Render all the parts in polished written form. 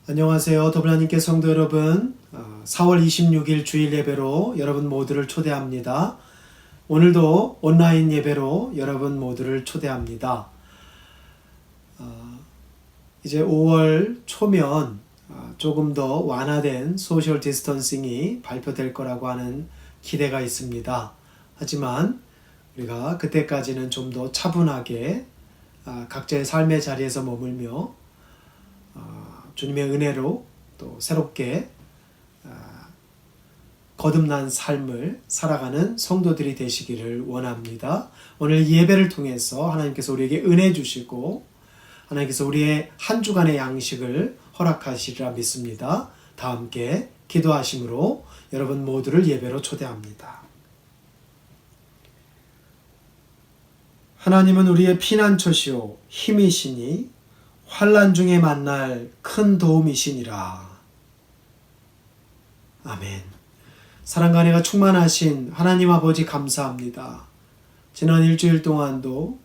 안녕하세요. 더블하나님께 성도 여러분, 4월 26일 주일 예배로 여러분 모두를 초대합니다. 오늘도 온라인 예배로 여러분 모두를 초대합니다. 이제 5월 초면 조금 더 완화된 소셜 디스턴싱이 발표될 거라고 하는 기대가 있습니다. 하지만 우리가 그때까지는 좀 더 차분하게 각자의 삶의 자리에서 머물며 주님의 은혜로 또 새롭게 거듭난 삶을 살아가는 성도들이 되시기를 원합니다. 오늘 이 예배를 통해서 하나님께서 우리에게 은혜 주시고 하나님께서 우리의 한 주간의 양식을 허락하시리라 믿습니다. 다 함께 기도하심으로 여러분 모두를 예배로 초대합니다. 하나님은 우리의 피난처시오 힘이시니 환난 중에 만날 큰 도움이시니라. 아멘. 사랑과 은혜가 충만하신 하나님 아버지 감사합니다. 지난 일주일 동안도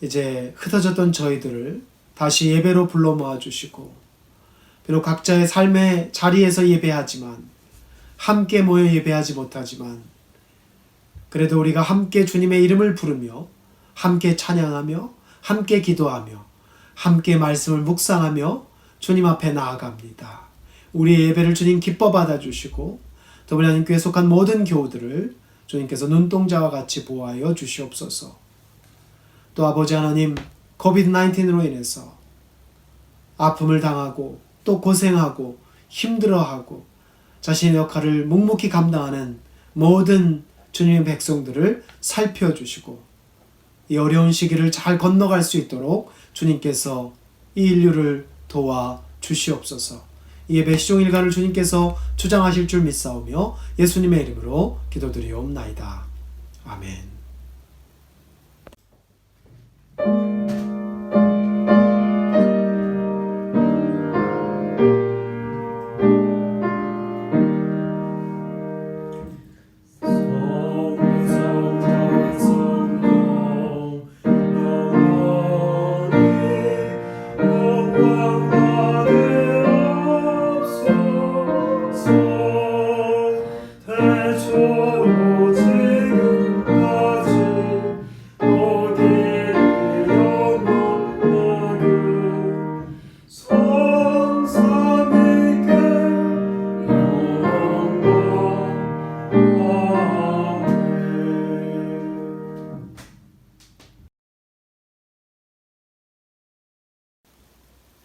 이제 흩어졌던 저희들을 다시 예배로 불러 모아주시고 비록 각자의 삶의 자리에서 예배하지만 함께 모여 예배하지 못하지만 그래도 우리가 함께 주님의 이름을 부르며 함께 찬양하며 함께 기도하며 함께 말씀을 묵상하며 주님 앞에 나아갑니다. 우리의 예배를 주님 기뻐 받아주시고 더불어 하나님께 속한 모든 교우들을 주님께서 눈동자와 같이 보호하여 주시옵소서. 또 아버지 하나님, COVID-19으로 인해서 아픔을 당하고 또 고생하고 힘들어하고 자신의 역할을 묵묵히 감당하는 모든 주님의 백성들을 살펴주시고 이 어려운 시기를 잘 건너갈 수 있도록 주님께서 이 인류를 도와 주시옵소서. 이 예배 시종일관을 주님께서 주장하실 줄 믿사오며 예수님의 이름으로 기도드리옵나이다. 아멘.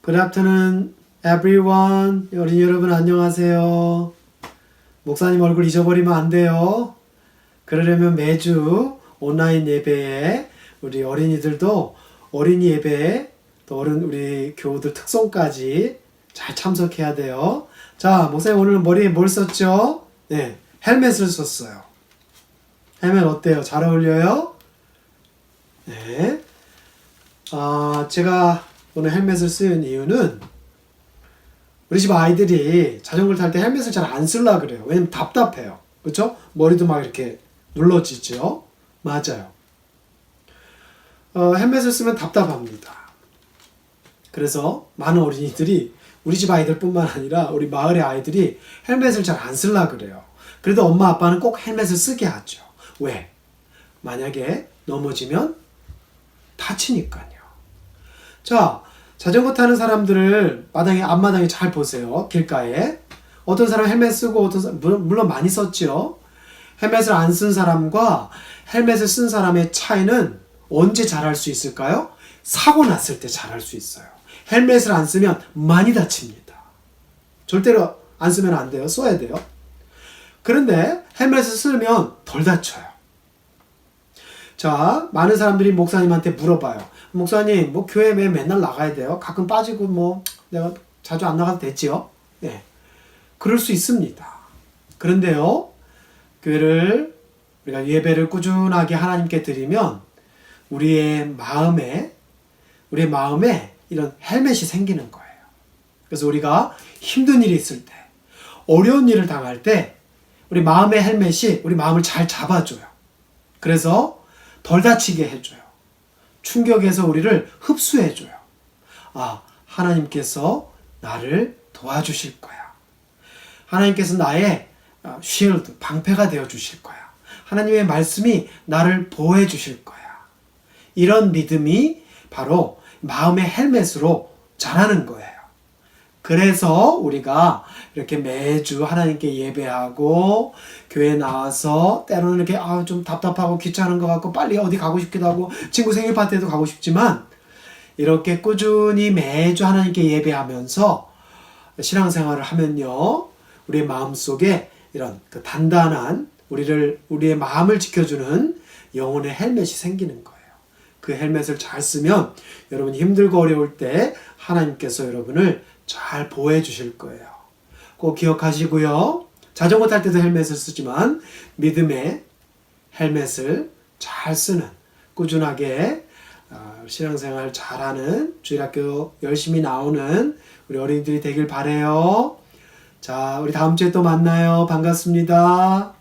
Good afternoon, everyone. 어린이 여러분 안녕하세요. 목사님 얼굴 잊어버리면 안 돼요. 그러려면 매주 온라인 예배에 우리 어린이들도 어린이 예배에 또 우리 교우들 특송까지 잘 참석해야 돼요. 자, 목사님 오늘 머리에 뭘 썼죠? 네, 헬멧을 썼어요. 헬멧 어때요? 잘 어울려요? 네. 제가 오늘 헬멧을 쓴 이유는 우리 집 아이들이 자전거를 탈 때 헬멧을 잘 안 쓰려고 그래요. 왜냐면 답답해요. 그렇죠? 머리도 막 이렇게 눌러지죠? 맞아요. 헬멧을 쓰면 답답합니다. 그래서 많은 어린이들이 우리 집 아이들뿐만 아니라 우리 마을의 아이들이 헬멧을 잘 안 쓰려고 그래요. 그래도 엄마 아빠는 꼭 헬멧을 쓰게 하죠. 왜? 만약에 넘어지면 다치니까요. 자, 자전거 타는 사람들을 앞마당에 잘 보세요. 길가에. 어떤 사람 헬멧 쓰고 어떤 사람, 물론 많이 썼죠. 헬멧을 안 쓴 사람과 헬멧을 쓴 사람의 차이는 언제 잘할 수 있을까요? 사고 났을 때 잘할 수 있어요. 헬멧을 안 쓰면 많이 다칩니다. 절대로 안 쓰면 안 돼요. 써야 돼요. 그런데 헬멧을 쓰면 덜 다쳐요. 자, 많은 사람들이 목사님한테 물어봐요. 목사님, 교회 맨날 나가야 돼요? 가끔 빠지고 내가 자주 안 나가도 되지요? 네. 그럴 수 있습니다. 그런데요, 우리가 예배를 꾸준하게 하나님께 드리면 우리의 마음에 이런 헬멧이 생기는 거예요. 그래서 우리가 힘든 일이 있을 때, 어려운 일을 당할 때 우리 마음의 헬멧이 우리 마음을 잘 잡아줘요. 그래서 덜 다치게 해줘요. 충격에서 우리를 흡수해줘요. 하나님께서 나를 도와주실 거야. 하나님께서 나의 쉴드, 방패가 되어 주실 거야. 하나님의 말씀이 나를 보호해 주실 거야. 이런 믿음이 바로 마음의 헬멧으로 자라는 거예요. 그래서 우리가 이렇게 매주 하나님께 예배하고 교회 나와서 때로는 이렇게 좀 답답하고 귀찮은 것 같고 빨리 어디 가고 싶기도 하고 친구 생일 파티에도 가고 싶지만 이렇게 꾸준히 매주 하나님께 예배하면서 신앙생활을 하면요, 우리의 마음속에 이런 그 단단한 우리의 마음을 지켜주는 영혼의 헬멧이 생기는 거예요. 그 헬멧을 잘 쓰면 여러분이 힘들고 어려울 때 하나님께서 여러분을 잘 보호해 주실 거예요. 꼭 기억하시고요. 자전거 탈 때도 헬멧을 쓰지만 믿음의 헬멧을 잘 쓰는, 꾸준하게 신앙생활 잘하는, 주일학교 열심히 나오는 우리 어린이들이 되길 바라요. 자, 우리 다음 주에 또 만나요. 반갑습니다.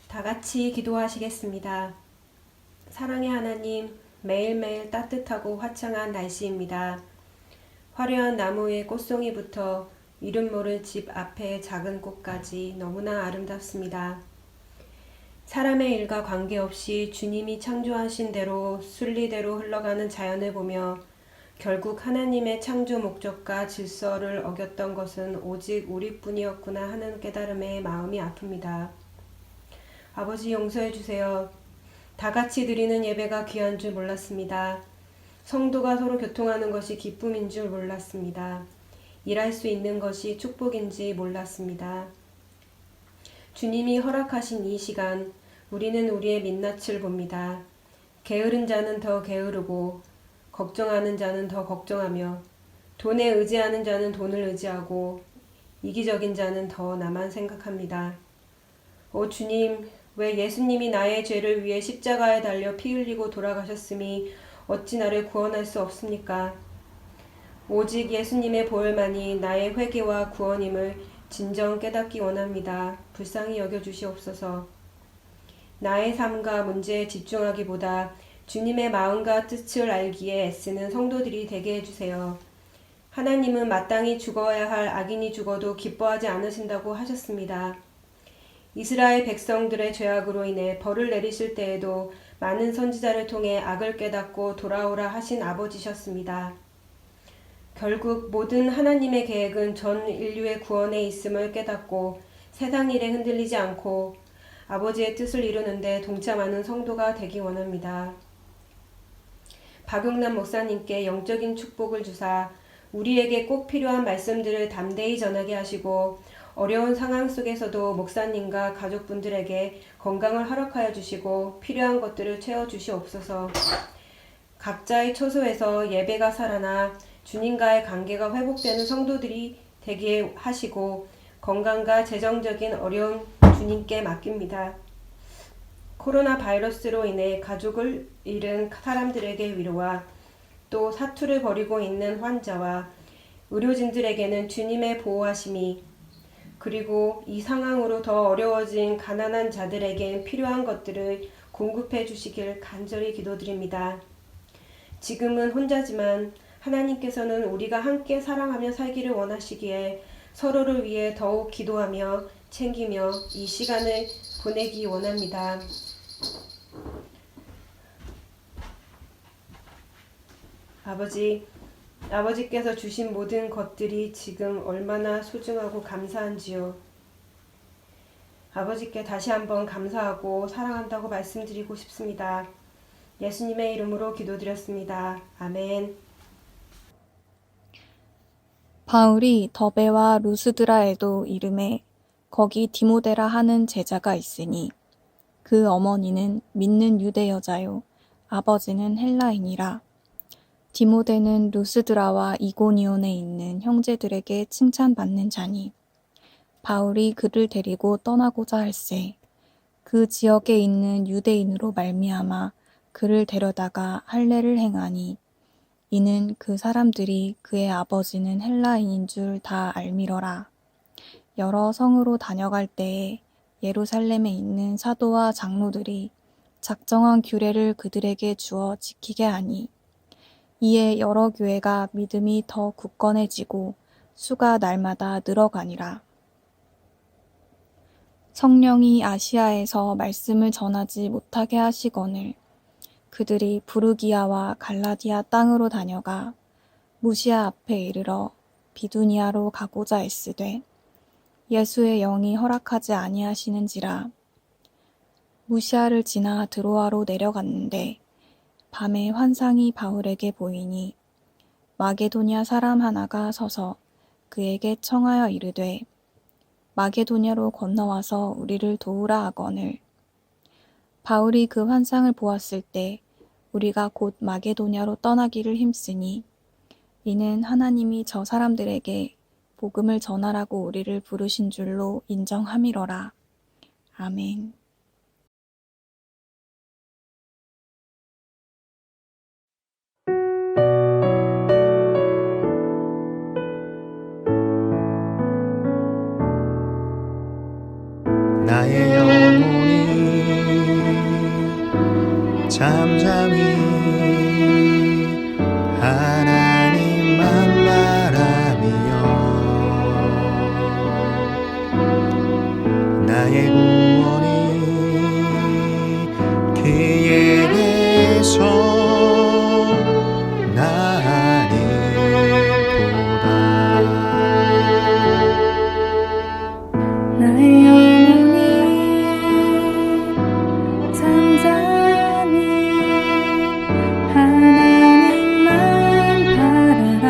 다 같이 기도하시겠습니다. 사랑의 하나님, 매일매일 따뜻하고 화창한 날씨입니다. 화려한 나무의 꽃송이부터 이름 모를 집 앞의 작은 꽃까지 너무나 아름답습니다. 사람의 일과 관계없이 주님이 창조하신 대로 순리대로 흘러가는 자연을 보며 결국 하나님의 창조 목적과 질서를 어겼던 것은 오직 우리뿐이었구나 하는 깨달음에 마음이 아픕니다. 아버지, 용서해 주세요. 다 같이 드리는 예배가 귀한 줄 몰랐습니다. 성도가 서로 교통하는 것이 기쁨인 줄 몰랐습니다. 일할 수 있는 것이 축복인지 몰랐습니다. 주님이 허락하신 이 시간, 우리는 우리의 민낯을 봅니다. 게으른 자는 더 게으르고 걱정하는 자는 더 걱정하며 돈에 의지하는 자는 돈을 의지하고 이기적인 자는 더 나만 생각합니다. 오 주님, 왜 예수님이 나의 죄를 위해 십자가에 달려 피 흘리고 돌아가셨음이 어찌 나를 구원할 수 없습니까? 오직 예수님의 보혈만이 나의 회개와 구원임을 진정 깨닫기 원합니다. 불쌍히 여겨주시옵소서. 나의 삶과 문제에 집중하기보다 주님의 마음과 뜻을 알기에 애쓰는 성도들이 되게 해주세요. 하나님은 마땅히 죽어야 할 악인이 죽어도 기뻐하지 않으신다고 하셨습니다. 이스라엘 백성들의 죄악으로 인해 벌을 내리실 때에도 많은 선지자를 통해 악을 깨닫고 돌아오라 하신 아버지셨습니다. 결국 모든 하나님의 계획은 전 인류의 구원에 있음을 깨닫고 세상 일에 흔들리지 않고 아버지의 뜻을 이루는데 동참하는 성도가 되기 원합니다. 박용남 목사님께 영적인 축복을 주사 우리에게 꼭 필요한 말씀들을 담대히 전하게 하시고 어려운 상황 속에서도 목사님과 가족분들에게 건강을 허락하여 주시고 필요한 것들을 채워주시옵소서. 각자의 처소에서 예배가 살아나 주님과의 관계가 회복되는 성도들이 되게 하시고 건강과 재정적인 어려움 주님께 맡깁니다. 코로나 바이러스로 인해 가족을 잃은 사람들에게 위로와 또 사투를 벌이고 있는 환자와 의료진들에게는 주님의 보호하심이 그리고 이 상황으로 더 어려워진 가난한 자들에겐 필요한 것들을 공급해 주시길 간절히 기도드립니다. 지금은 혼자지만 하나님께서는 우리가 함께 사랑하며 살기를 원하시기에 서로를 위해 더욱 기도하며 챙기며 이 시간을 보내기 원합니다. 아버지께서 주신 모든 것들이 지금 얼마나 소중하고 감사한지요. 아버지께 다시 한번 감사하고 사랑한다고 말씀드리고 싶습니다. 예수님의 이름으로 기도드렸습니다. 아멘. 바울이 더베와 루스드라에도 이르매 거기 디모데라 하는 제자가 있으니 그 어머니는 믿는 유대 여자요 아버지는 헬라인이라. 디모데는 루스드라와 이고니온에 있는 형제들에게 칭찬받는 자니 바울이 그를 데리고 떠나고자 할세 그 지역에 있는 유대인으로 말미암아 그를 데려다가 할례를 행하니 이는 그 사람들이 그의 아버지는 헬라인인 줄 다 알미러라. 여러 성으로 다녀갈 때에 예루살렘에 있는 사도와 장로들이 작정한 규례를 그들에게 주어 지키게 하니 이에 여러 교회가 믿음이 더 굳건해지고 수가 날마다 늘어가니라. 성령이 아시아에서 말씀을 전하지 못하게 하시거늘 그들이 부르기아와 갈라디아 땅으로 다녀가 무시아 앞에 이르러 비두니아로 가고자 애쓰되 예수의 영이 허락하지 아니하시는지라. 무시아를 지나 드로아로 내려갔는데 밤에 환상이 바울에게 보이니 마게도냐 사람 하나가 서서 그에게 청하여 이르되 마게도냐로 건너와서 우리를 도우라 하거늘 바울이 그 환상을 보았을 때 우리가 곧 마게도냐로 떠나기를 힘쓰니 이는 하나님이 저 사람들에게 복음을 전하라고 우리를 부르신 줄로 인정함이러라. 아멘. 나의 영혼이 잠잠히 하나님만 바라며 나의 구원이 그에게서 나아니보다 나의 영혼이 잠잠히 하나님만 바라라.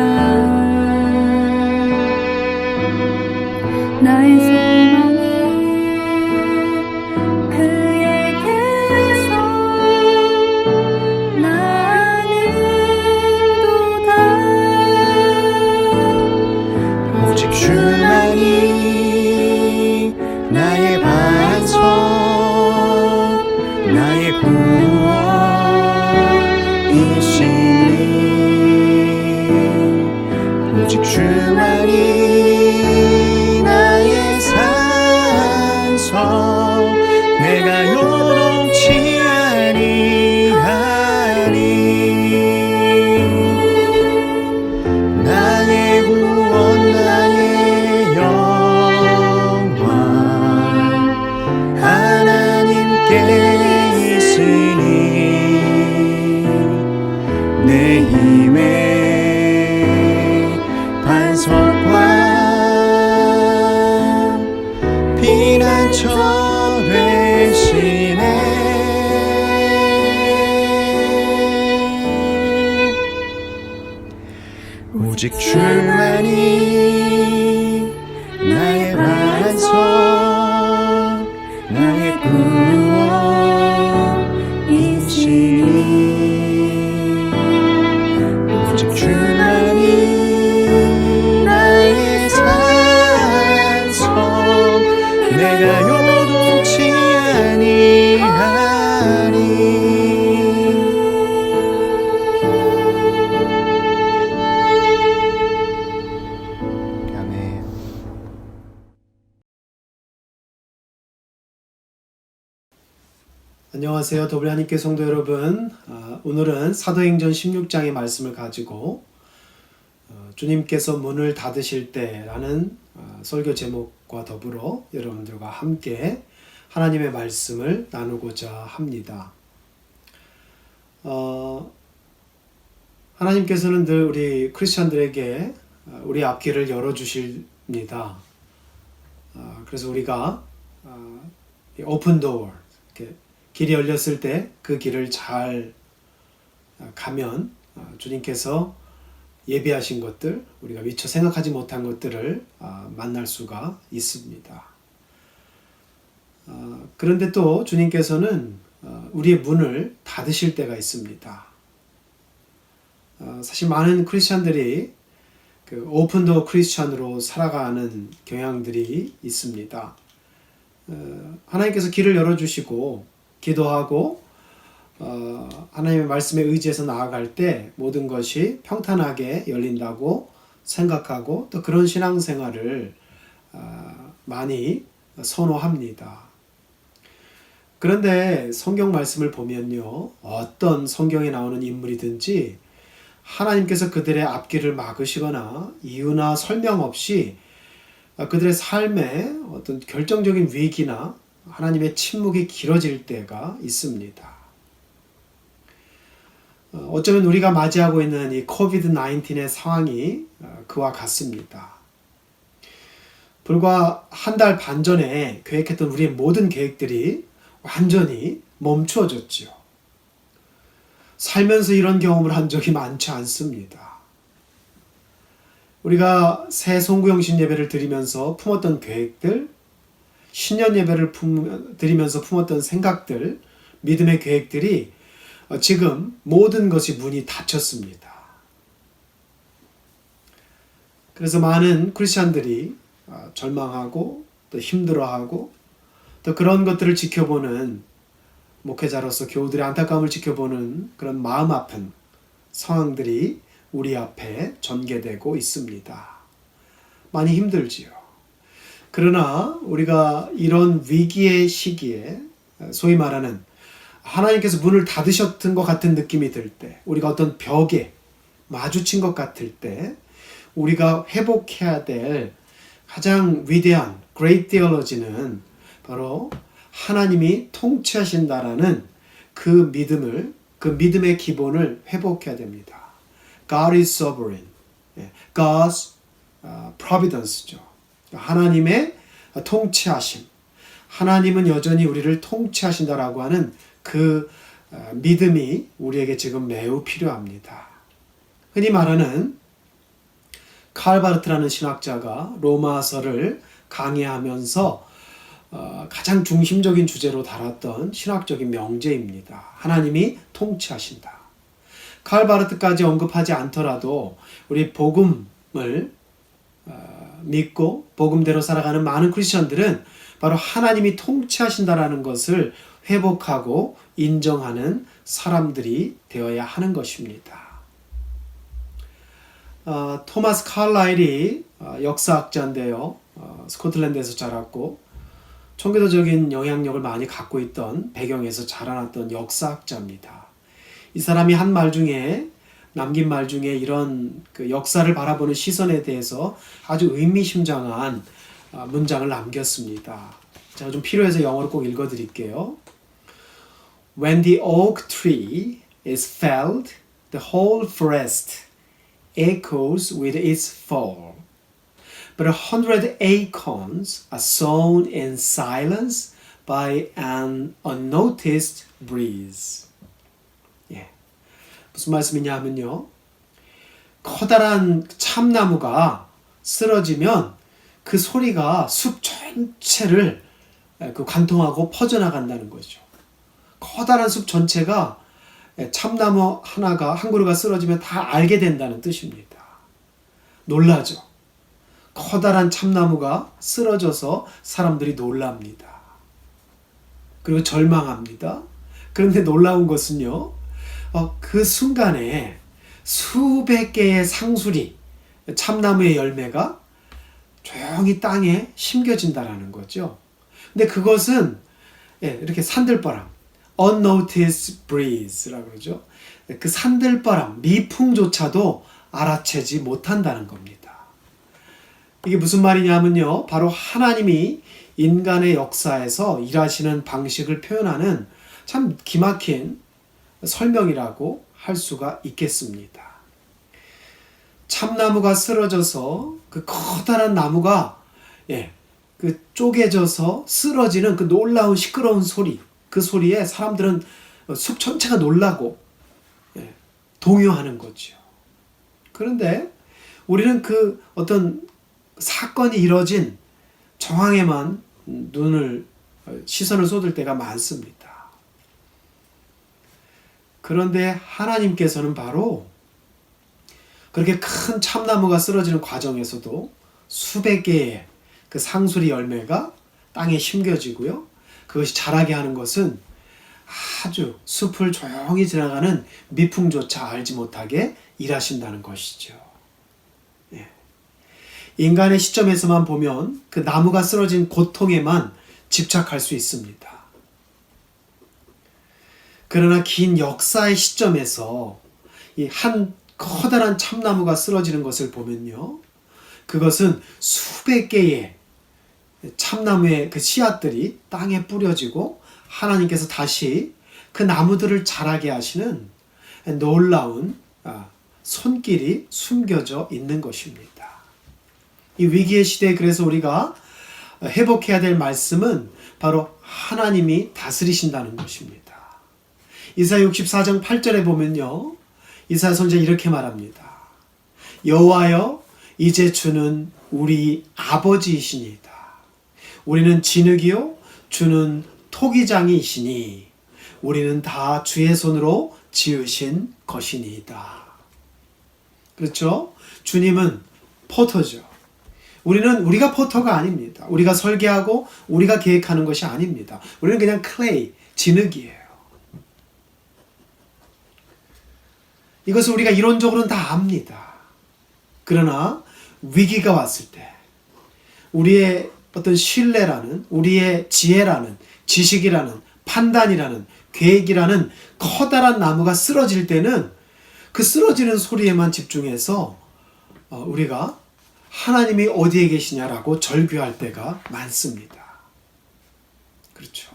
나의 소망이 그에게서 나는도다. 오직 주만이 나의 반석 나의 구원이시니 오직 주만이 나의 산성 내가 요동치 아니하니 나의 구원 나의 영광 오직 줄만이 나의 반석, 나의 구원이시니. 오직 줄만이 나의 산성, 내가 요동치 아니하리. 안녕하세요. 더블 하나님께 성도 여러분. 오늘은 사도행전 16장의 말씀을 가지고 주님께서 문을 닫으실 때라는 설교 제목과 더불어 여러분들과 함께 하나님의 말씀을 나누고자 합니다. 하나님께서는 늘 우리 크리스천들에게 우리 앞길을 열어주십니다. 그래서 우리가 오픈 도어, 길이 열렸을 때 그 길을 잘 가면 주님께서 예비하신 것들, 우리가 미처 생각하지 못한 것들을 만날 수가 있습니다. 그런데 또 주님께서는 우리의 문을 닫으실 때가 있습니다. 사실 많은 크리스천들이 오픈도어 크리스천으로 살아가는 경향들이 있습니다. 하나님께서 길을 열어주시고 기도하고 하나님의 말씀에 의지해서 나아갈 때 모든 것이 평탄하게 열린다고 생각하고 또 그런 신앙생활을 많이 선호합니다. 그런데 성경 말씀을 보면요, 어떤 성경에 나오는 인물이든지 하나님께서 그들의 앞길을 막으시거나 이유나 설명 없이 그들의 삶에 어떤 결정적인 위기나 하나님의 침묵이 길어질 때가 있습니다. 어쩌면 우리가 맞이하고 있는 이 코비드-19의 상황이 그와 같습니다. 불과 한 달 반 전에 계획했던 우리의 모든 계획들이 완전히 멈추어졌지요. 살면서 이런 경험을 한 적이 많지 않습니다. 우리가 새 송구영신 예배를 드리면서 품었던 계획들, 신년 예배를 드리면서 품었던 생각들, 믿음의 계획들이 지금 모든 것이 문이 닫혔습니다. 그래서 많은 크리스천들이 절망하고 또 힘들어하고 또 그런 것들을 지켜보는 목회자로서 교우들의 안타까움을 지켜보는 그런 마음 아픈 상황들이 우리 앞에 전개되고 있습니다. 많이 힘들지요. 그러나 우리가 이런 위기의 시기에 소위 말하는 하나님께서 문을 닫으셨던 것 같은 느낌이 들 때, 우리가 어떤 벽에 마주친 것 같을 때 우리가 회복해야 될 가장 위대한 Great Theology는 바로 하나님이 통치하신다라는 그 믿음을, 그 믿음의 기본을 회복해야 됩니다. God is sovereign. God's providence죠. 하나님의 통치하심. 하나님은 여전히 우리를 통치하신다라고 하는 그 믿음이 우리에게 지금 매우 필요합니다. 흔히 말하는 칼 바르트라는 신학자가 로마서를 강의하면서 가장 중심적인 주제로 다뤘던 신학적인 명제입니다. 하나님이 통치하신다. 칼 바르트까지 언급하지 않더라도 우리 복음을 믿고 복음대로 살아가는 많은 크리스천들은 바로 하나님이 통치하신다라는 것을 회복하고 인정하는 사람들이 되어야 하는 것입니다. 토마스 칼라일이 역사학자인데요. 스코틀랜드에서 자랐고 청교도적인 영향력을 많이 갖고 있던 배경에서 자라났던 역사학자입니다. 이 사람이 한 말 중에 남긴 말 중에 이런 그 역사를 바라보는 시선에 대해서 아주 의미심장한 문장을 남겼습니다. 제가 좀 필요해서 영어로 꼭 읽어드릴게요. When the oak tree is felled, the whole forest echoes with its fall. But 100 acorns are sown in silence by an unnoticed breeze. 예. 무슨 말씀이냐 하면요. 커다란 참나무가 쓰러지면 그 소리가 숲 전체를 관통하고 퍼져나간다는 거죠. 커다란 숲 전체가 참나무 하나가 한 그루가 쓰러지면 다 알게 된다는 뜻입니다. 놀라죠. 커다란 참나무가 쓰러져서 사람들이 놀랍니다. 그리고 절망합니다. 그런데 놀라운 것은요, 그 순간에 수백 개의 상수리, 참나무의 열매가 조용히 땅에 심겨진다라는 거죠. 근데 그것은 이렇게 산들바람, unnoticed breeze라고 그러죠. 그 산들바람, 미풍조차도 알아채지 못한다는 겁니다. 이게 무슨 말이냐면요, 바로 하나님이 인간의 역사에서 일하시는 방식을 표현하는 참 기막힌 설명이라고 할 수가 있겠습니다. 참나무가 쓰러져서 그 커다란 나무가 그 쪼개져서 쓰러지는 그 놀라운 시끄러운 소리, 그 소리에 사람들은 숲 전체가 놀라고 동요하는 거죠. 그런데 우리는 그 어떤 사건이 이뤄진 정황에만 시선을 쏟을 때가 많습니다. 그런데 하나님께서는 바로 그렇게 큰 참나무가 쓰러지는 과정에서도 수백 개의 그 상수리 열매가 땅에 심겨지고요. 그것이 자라게 하는 것은 아주 숲을 조용히 지나가는 미풍조차 알지 못하게 일하신다는 것이죠. 인간의 시점에서만 보면 그 나무가 쓰러진 고통에만 집착할 수 있습니다. 그러나 긴 역사의 시점에서 이 한 커다란 참나무가 쓰러지는 것을 보면요, 그것은 수백 개의 참나무의 그 씨앗들이 땅에 뿌려지고 하나님께서 다시 그 나무들을 자라게 하시는 놀라운 손길이 숨겨져 있는 것입니다. 이 위기의 시대에 그래서 우리가 회복해야 될 말씀은 바로 하나님이 다스리신다는 것입니다. 이사야 64장 8절에 보면요, 이사야 선지자 이렇게 말합니다. 여호와여, 이제 주는 우리 아버지이시니이다. 우리는 진흙이요 주는 토기장이시니 우리는 다 주의 손으로 지으신 것이니이다. 그렇죠? 주님은 포터죠. 우리가 포터가 아닙니다. 우리가 설계하고 우리가 계획하는 것이 아닙니다. 우리는 그냥 클레이, 진흙이에요. 이것을 우리가 이론적으로는 다 압니다. 그러나 위기가 왔을 때 우리의 어떤 신뢰라는, 우리의 지혜라는, 지식이라는, 판단이라는, 계획이라는 커다란 나무가 쓰러질 때는 그 쓰러지는 소리에만 집중해서 우리가 하나님이 어디에 계시냐라고 절규할 때가 많습니다. 그렇죠.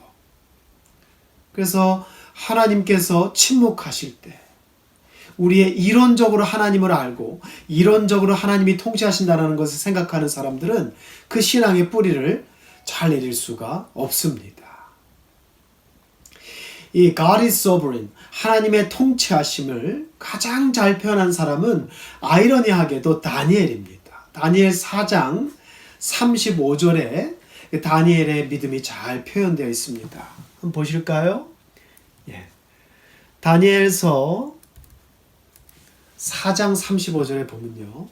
그래서 하나님께서 침묵하실 때, 우리의 이론적으로 하나님을 알고 이론적으로 하나님이 통치하신다는 것을 생각하는 사람들은 그 신앙의 뿌리를 잘 내릴 수가 없습니다. 이 God is sovereign, 하나님의 통치하심을 가장 잘 표현한 사람은 아이러니하게도 다니엘입니다. 다니엘 4장 35절에 다니엘의 믿음이 잘 표현되어 있습니다. 한번 보실까요? 다니엘서 4장 35절에 보면요,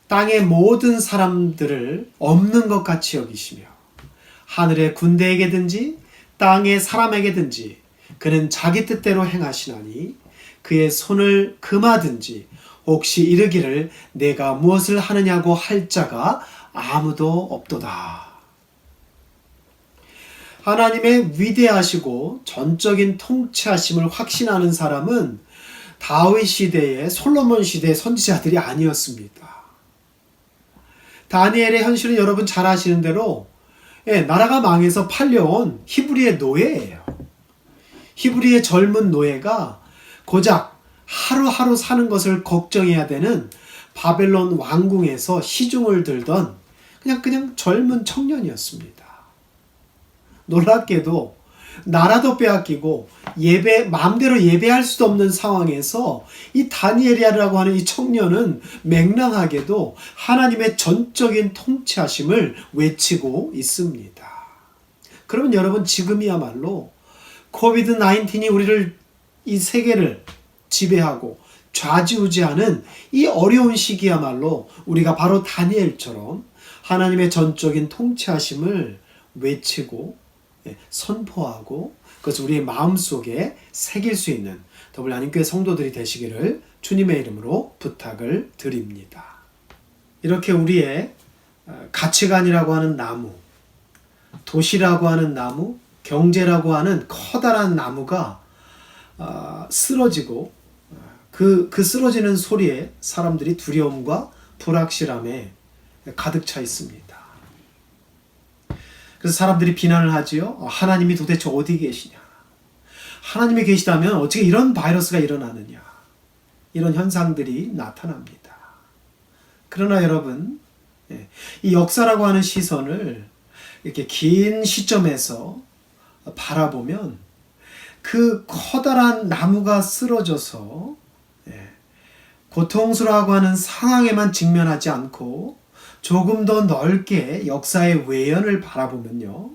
땅의 모든 사람들을 없는 것 같이 여기시며 하늘의 군대에게든지 땅의 사람에게든지 그는 자기 뜻대로 행하시나니 그의 손을 금하든지 혹시 이르기를 내가 무엇을 하느냐고 할 자가 아무도 없도다. 하나님의 위대하시고 전적인 통치하심을 확신하는 사람은 다윗 시대의, 솔로몬 시대의 선지자들이 아니었습니다. 다니엘의 현실은 여러분 잘 아시는 대로 나라가 망해서 팔려온 히브리의 노예예요. 히브리의 젊은 노예가 고작 하루하루 사는 것을 걱정해야 되는 바벨론 왕궁에서 시중을 들던 그냥 젊은 청년이었습니다. 놀랍게도 나라도 빼앗기고 마음대로 예배할 수도 없는 상황에서 이 다니엘이라고 하는 이 청년은 맹랑하게도 하나님의 전적인 통치하심을 외치고 있습니다. 그러면 여러분, 지금이야말로 코비드 19이 우리를, 이 세계를 지배하고 좌지우지하는 이 어려운 시기야말로 우리가 바로 다니엘처럼 하나님의 전적인 통치하심을 외치고 선포하고 그것을 우리의 마음속에 새길 수 있는 더블 한인교회 성도들이 되시기를 주님의 이름으로 부탁을 드립니다. 이렇게 우리의 가치관이라고 하는 나무, 도시라고 하는 나무, 경제라고 하는 커다란 나무가 쓰러지고 그 쓰러지는 소리에 사람들이 두려움과 불확실함에 가득 차 있습니다. 그래서 사람들이 비난을 하지요. 하나님이 도대체 어디 계시냐? 하나님이 계시다면 어떻게 이런 바이러스가 일어나느냐? 이런 현상들이 나타납니다. 그러나 여러분, 이 역사라고 하는 시선을 이렇게 긴 시점에서 바라보면 그 커다란 나무가 쓰러져서 고통스러워하고 하는 상황에만 직면하지 않고 조금 더 넓게 역사의 외연을 바라보면요,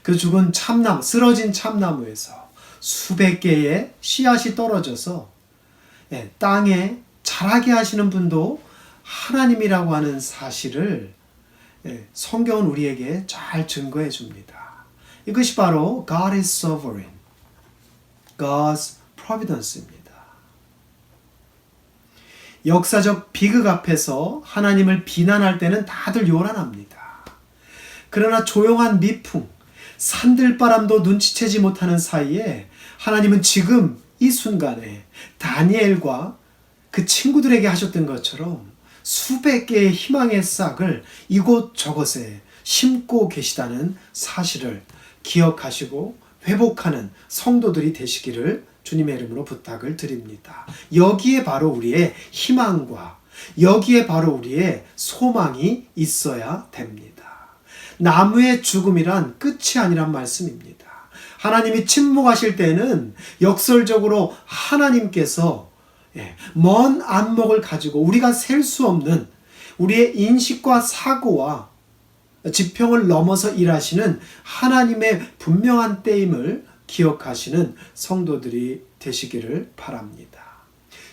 그 죽은 참나무, 쓰러진 참나무에서 수백 개의 씨앗이 떨어져서 땅에 자라게 하시는 분도 하나님이라고 하는 사실을 성경은 우리에게 잘 증거해 줍니다. 이것이 바로 God is sovereign, God's providence입니다. 역사적 비극 앞에서 하나님을 비난할 때는 다들 요란합니다. 그러나 조용한 미풍, 산들바람도 눈치채지 못하는 사이에 하나님은 지금 이 순간에 다니엘과 그 친구들에게 하셨던 것처럼 수백 개의 희망의 싹을 이곳저곳에 심고 계시다는 사실을 기억하시고 회복하는 성도들이 되시기를 주님의 이름으로 부탁을 드립니다. 여기에 바로 우리의 희망과 여기에 바로 우리의 소망이 있어야 됩니다. 나무의 죽음이란 끝이 아니란 말씀입니다. 하나님이 침묵하실 때는 역설적으로 하나님께서 먼 안목을 가지고 우리가 셀 수 없는 우리의 인식과 사고와 지평을 넘어서 일하시는 하나님의 분명한 때임을 기억하시는 성도들이 되시기를 바랍니다.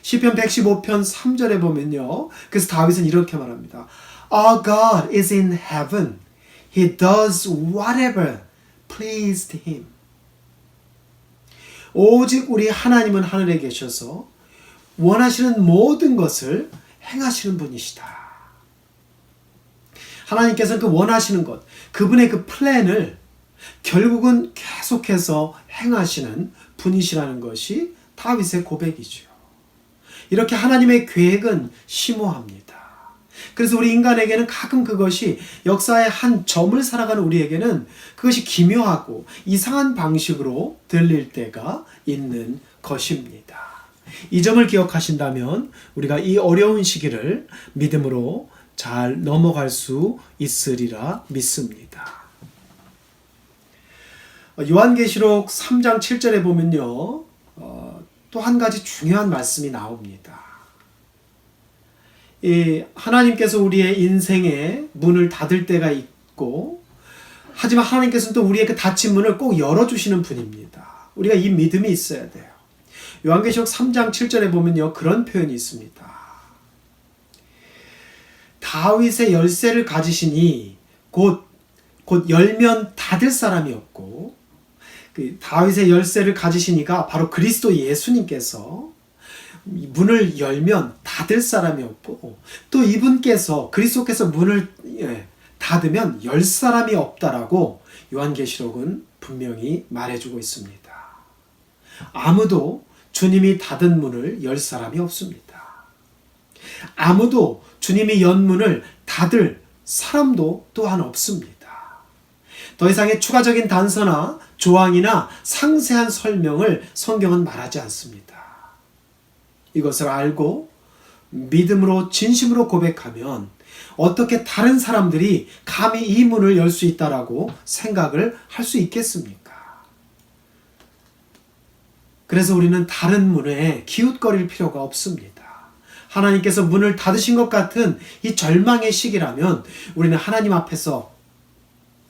시편 115편 3절에 보면요, 그래서 다윗은 이렇게 말합니다. Our God is in heaven. He does whatever pleased him. 오직 우리 하나님은 하늘에 계셔서 원하시는 모든 것을 행하시는 분이시다. 하나님께서는 그 원하시는 것, 그분의 그 플랜을 결국은 계속해서 행하시는 분이시라는 것이 다윗의 고백이죠. 이렇게 하나님의 계획은 심오합니다. 그래서 우리 인간에게는 가끔 그것이 역사의 한 점을 살아가는 우리에게는 그것이 기묘하고 이상한 방식으로 들릴 때가 있는 것입니다. 이 점을 기억하신다면 우리가 이 어려운 시기를 믿음으로 잘 넘어갈 수 있으리라 믿습니다. 요한계시록 3장 7절에 보면요, 또 한 가지 중요한 말씀이 나옵니다. 하나님께서 우리의 인생의 문을 닫을 때가 있고, 하지만 하나님께서는 또 우리의 그 닫힌 문을 꼭 열어주시는 분입니다. 우리가 이 믿음이 있어야 돼요. 요한계시록 3장 7절에 보면요, 그런 표현이 있습니다. 다윗의 열쇠를 가지시니 곧 열면 닫을 사람이 없고, 그 다윗의 열쇠를 가지시니가 바로 그리스도 예수님께서 문을 열면 닫을 사람이 없고, 또 이분께서 그리스도께서 문을 닫으면 열 사람이 없다라고 요한계시록은 분명히 말해주고 있습니다. 아무도 주님이 닫은 문을 열 사람이 없습니다. 아무도 주님이 연 문을 닫을 사람도 또한 없습니다. 더 이상의 추가적인 단서나 조항이나 상세한 설명을 성경은 말하지 않습니다. 이것을 알고 믿음으로 진심으로 고백하면 어떻게 다른 사람들이 감히 이 문을 열 수 있다라고 생각을 할 수 있겠습니까? 그래서 우리는 다른 문에 기웃거릴 필요가 없습니다. 하나님께서 문을 닫으신 것 같은 이 절망의 시기라면 우리는 하나님 앞에서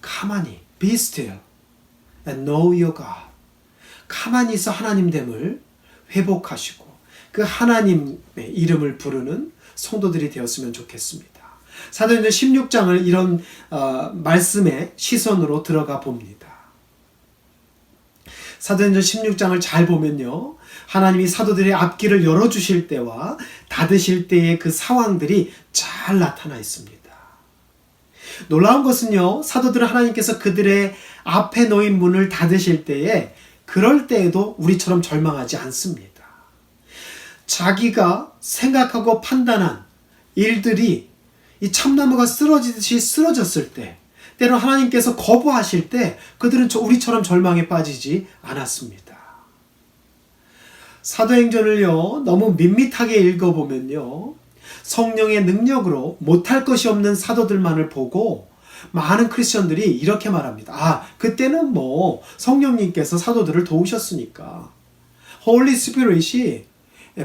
가만히 be still and know your God. 가만히 있어 하나님됨을 회복하시고 그 하나님의 이름을 부르는 성도들이 되었으면 좋겠습니다. 사도행전 16장을 이런 말씀의 시선으로 들어가 봅니다. 사도행전 16장을 잘 보면요, 하나님이 사도들의 앞길을 열어주실 때와 닫으실 때의 그 상황들이 잘 나타나 있습니다. 놀라운 것은요, 사도들은 하나님께서 그들의 앞에 놓인 문을 닫으실 때에 그럴 때에도 우리처럼 절망하지 않습니다. 자기가 생각하고 판단한 일들이 이 참나무가 쓰러지듯이 쓰러졌을 때, 때로 하나님께서 거부하실 때 그들은 우리처럼 절망에 빠지지 않았습니다. 사도행전을요, 너무 밋밋하게 읽어보면요, 성령의 능력으로 못할 것이 없는 사도들만을 보고 많은 크리스천들이 이렇게 말합니다. 아, 그때는 뭐 성령님께서 사도들을 도우셨으니까, 홀리 스피릿이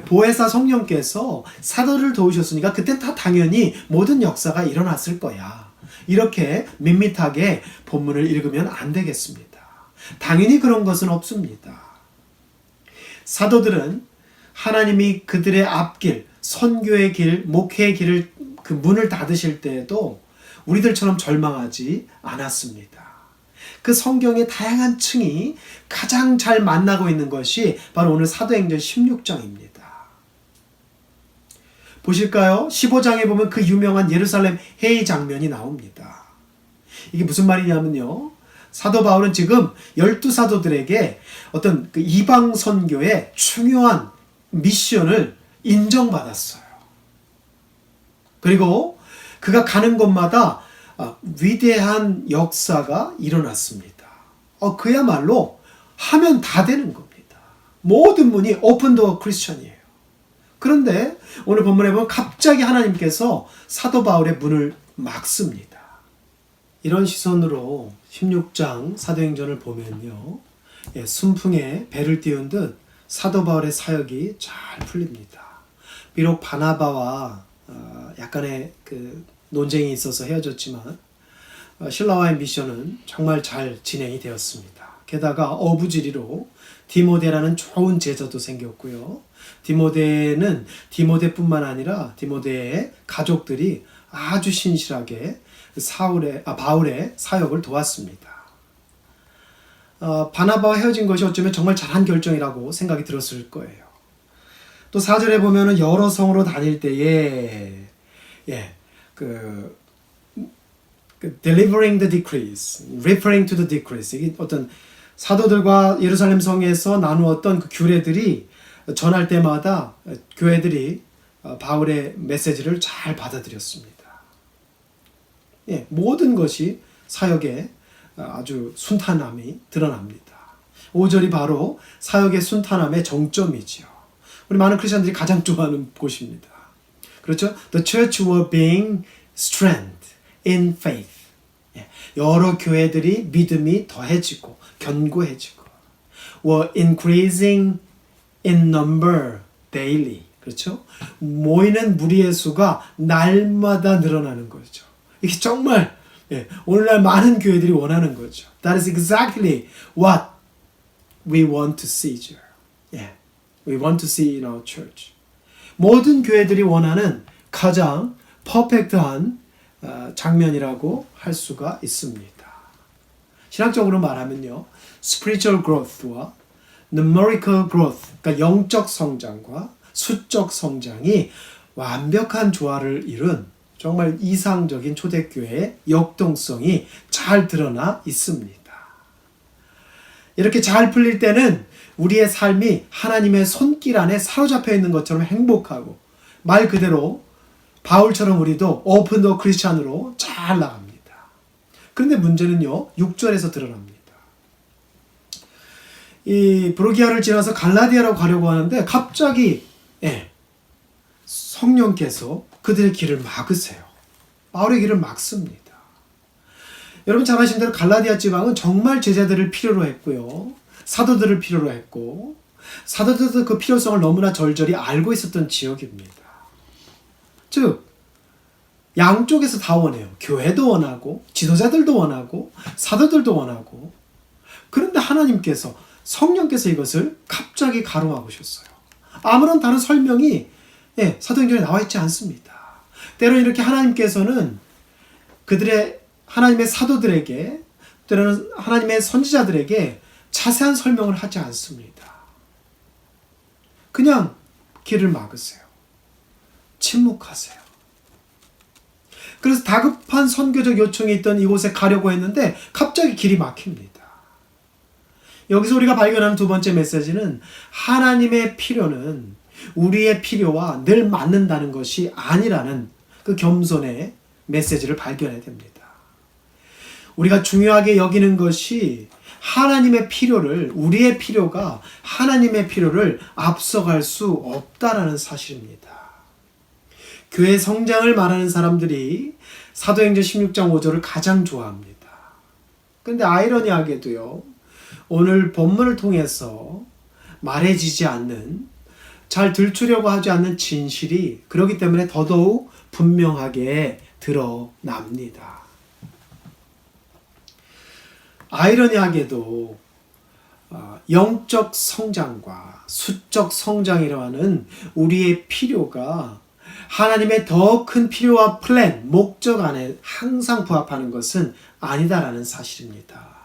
보혜사 성령께서 사도를 도우셨으니까 그때 다 당연히 모든 역사가 일어났을 거야. 이렇게 밋밋하게 본문을 읽으면 안 되겠습니다. 당연히 그런 것은 없습니다. 사도들은 하나님이 그들의 앞길, 선교의 길, 목회의 길을 그 문을 닫으실 때에도 우리들처럼 절망하지 않았습니다. 그 성경의 다양한 층이 가장 잘 만나고 있는 것이 바로 오늘 사도행전 16장입니다. 보실까요? 15장에 보면 그 유명한 예루살렘 회의 장면이 나옵니다. 이게 무슨 말이냐면요, 사도 바울은 지금 12사도들에게 어떤 그 이방 선교의 중요한 미션을 인정받았어요. 그리고 그가 가는 곳마다 위대한 역사가 일어났습니다. 그야말로 하면 다 되는 겁니다. 모든 문이 오픈도어 크리스천이에요. 그런데 오늘 본문에 보면 갑자기 하나님께서 사도 바울의 문을 막습니다. 이런 시선으로 16장 사도행전을 보면요, 순풍에 배를 띄운 듯 사도 바울의 사역이 잘 풀립니다. 비록 바나바와 약간의 그 논쟁이 있어서 헤어졌지만 실라와의 미션은 정말 잘 진행이 되었습니다. 게다가 어부지리로 디모데라는 좋은 제자도 생겼고요. 디모데는 디모데뿐만 아니라 디모데의 가족들이 아주 신실하게 바울의 사역을 도왔습니다. 바나바와 헤어진 것이 어쩌면 정말 잘한 결정이라고 생각이 들었을 거예요. 또 4절에 보면은 여러 성으로 다닐 때에 delivering the decrees, referring to the decrees, 이게 어떤 사도들과 예루살렘 성에서 나누었던 그 규례들이 전할 때마다 교회들이 바울의 메시지를 잘 받아들였습니다. 모든 것이 사역에 아주 순탄함이 드러납니다. 5절이 바로 사역의 순탄함의 정점이지요. 우리 많은 크리스천들이 가장 좋아하는 곳입니다. 그렇죠? The church were being strengthened in faith. 여러 교회들이 믿음이 더해지고 견고해지고 were increasing in number daily. 그렇죠? 모이는 무리의 수가 날마다 늘어나는 거죠. 이게 정말 오늘날 많은 교회들이 원하는 거죠. That is exactly what we want to see. We want to see in our church. 모든 교회들이 원하는 가장 퍼펙트한 장면이라고 할 수가 있습니다. 신학적으로 말하면요, spiritual growth와 numerical growth, 그러니까 영적 성장과 수적 성장이 완벽한 조화를 이룬 정말 이상적인 초대교회의 역동성이 잘 드러나 있습니다. 이렇게 잘 풀릴 때는 우리의 삶이 하나님의 손길 안에 사로잡혀 있는 것처럼 행복하고, 말 그대로 바울처럼 우리도 오픈도어 크리스찬으로 잘 나갑니다. 그런데 문제는요, 6절에서 드러납니다. 이 브루기아를 지나서 갈라디아로 가려고 하는데 갑자기 성령께서 그들의 길을 막으세요. 바울의 길을 막습니다. 여러분 잘 아시는 대로 갈라디아 지방은 정말 제자들을 필요로 했고요. 사도들을 필요로 했고 사도들도 그 필요성을 너무나 절절히 알고 있었던 지역입니다. 즉 양쪽에서 다 원해요. 교회도 원하고 지도자들도 원하고 사도들도 원하고. 그런데 하나님께서 성령께서 이것을 갑자기 가로막으셨어요. 아무런 다른 설명이 사도행전에 나와 있지 않습니다. 때로는 이렇게 하나님께서는 그들의 하나님의 사도들에게 때로는 하나님의 선지자들에게 자세한 설명을 하지 않습니다. 그냥 길을 막으세요. 침묵하세요. 그래서 다급한 선교적 요청이 있던 이곳에 가려고 했는데 갑자기 길이 막힙니다. 여기서 우리가 발견하는 두 번째 메시지는 하나님의 필요는 우리의 필요와 늘 맞는다는 것이 아니라는 그 겸손의 메시지를 발견해야 됩니다. 우리가 중요하게 여기는 것이 하나님의 필요를, 우리의 필요가 하나님의 필요를 앞서갈 수 없다라는 사실입니다. 교회 성장을 말하는 사람들이 사도행전 16장 5절을 가장 좋아합니다. 그런데 아이러니하게도요, 오늘 본문을 통해서 말해지지 않는, 잘 들추려고 하지 않는 진실이 그렇기 때문에 더더욱 분명하게 드러납니다. 아이러니하게도 영적 성장과 수적 성장이라고 하는 우리의 필요가 하나님의 더 큰 필요와 플랜, 목적 안에 항상 부합하는 것은 아니다라는 사실입니다.